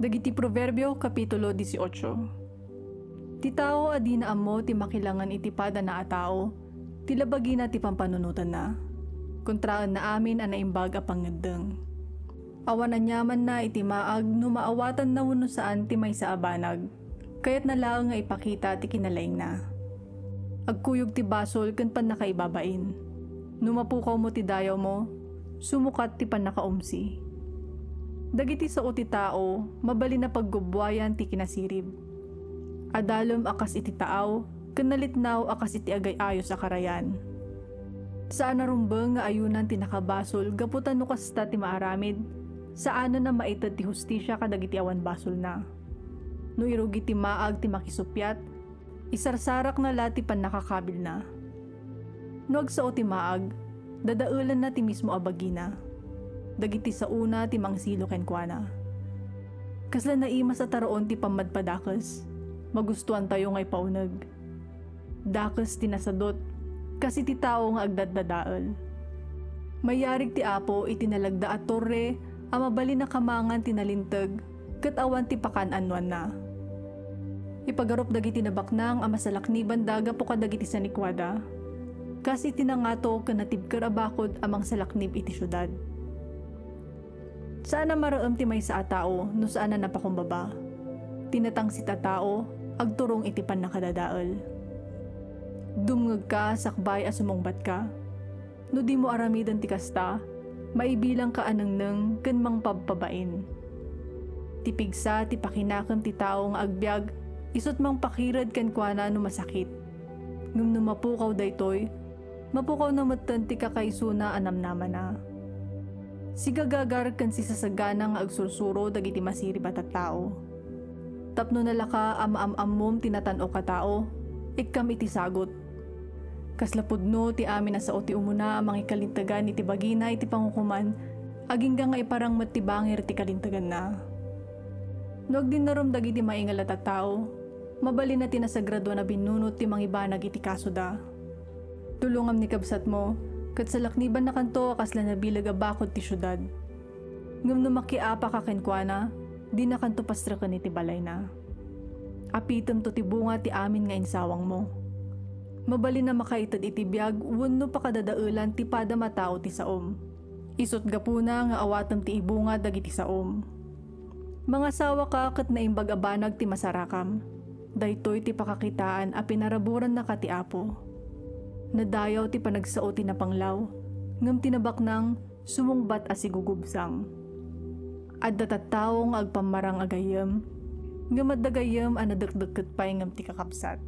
Dagiti Proverbio Kapitulo 18. Ti tao adi na amo ti makilangan iti pada na a tao, ti labagi na ti pampanunutan na. Kontraan na amin a naimbag a pangendeng. Awan na nyaman na iti maag no maawatan na wano saan ti may sa abanag, kayat na lang nga ipakita ti kinalaing na. Agkuyog ti basol ken pan nakaibabain. Numapukaw mo ti dayaw mo, sumukat ti pan nakaumsi. Dagiti sao ti tao, mabali na paggubwayan ti kinasirib. Adalom akas iti taaw, ken nalitnaw akas iti agay-ayo sa karayan. Saan narumbeng nga ayunan ti nakabasol, gaputan no kasta ti maaramid, saan na maitad ti hustisya kadagiti awan basol na. No irugi ti maag ti makisupyat, isarsarak na lati pan nakakabil na. No agsao ti maag, dadaulan na ti mismo abagina. Dagiti sa una ti mangsilo ken kuana. Kasla naima sa taroon ti pamadpadakas, magustuhan tayo ngay paunag. Dakas ti nasadot, kasi ti tao nga agdaddadaal. Mayarig ti apo itinalagda at torre, amabali na kamangan tinalintag, ket awan ti pakananwan na. Ipagarop dagiti nabaknang amasalakniban daga po kadagiti sanikwada, kasi tinangato ken natibker abakod amang salaknib iti syudad. Saan na maraam ti may sa atao no saan na napakumbaba. Tinatang si tatao, agturong iti pan nakadadaal. Dumngag ka, sakbay as sumungbat ka. No di mo aramidan ti kasta, maibilang ka anangneng ken mang pabpabain. Tipigsa ti pakinakam ti tao nga agbyag, isot mang pakirad ken kuana no masakit. Ngem no mapukaw daytoy, mapukaw na matan ti kakaisuna anamnaman na. Sigagagar kan si sasagana nga agsursuro dagiti masirib at tao. Tapno nalaka am-am-ammom tinatano ka tao, ikkam iti sagot. Kaslapudno ti amin na sao ti umuna amang ikalintagan iti bagina iti pangukuman, agingga nga iparang matibangir ti kalintagan na. Nuag din narom dagiti maingal at tao, mabali na tinasagrado na binunot ti mangibanag iti kaso da. Tulungam ni kabsat mo, kat sa lakniban na kanto kasla nabilag abakod ti syudad. Ngam no makiapa ka kenkwana, di na kanto pastrakan iti balay na. Apitem to ti bunga ti amin nga insawang mo. Mabali na makaitad iti biyag, wenno pakadadaulan ti pada matao ti saom. Isot gapuna nga awatem ti ibunga dagiti saom. Mga sawa ka kat naimbag abanag ti masarakam. Daytoy ti pakakitaan a pinaraburan na ka ti apo. Nadayaw ti panagsao ti napanglaw, ngam tinabak nang sumungbat as sigugubsang. Adda tattao nga agpamarang agayem, ngam addagayem anadagdagkat pay ngam ti kakapsat.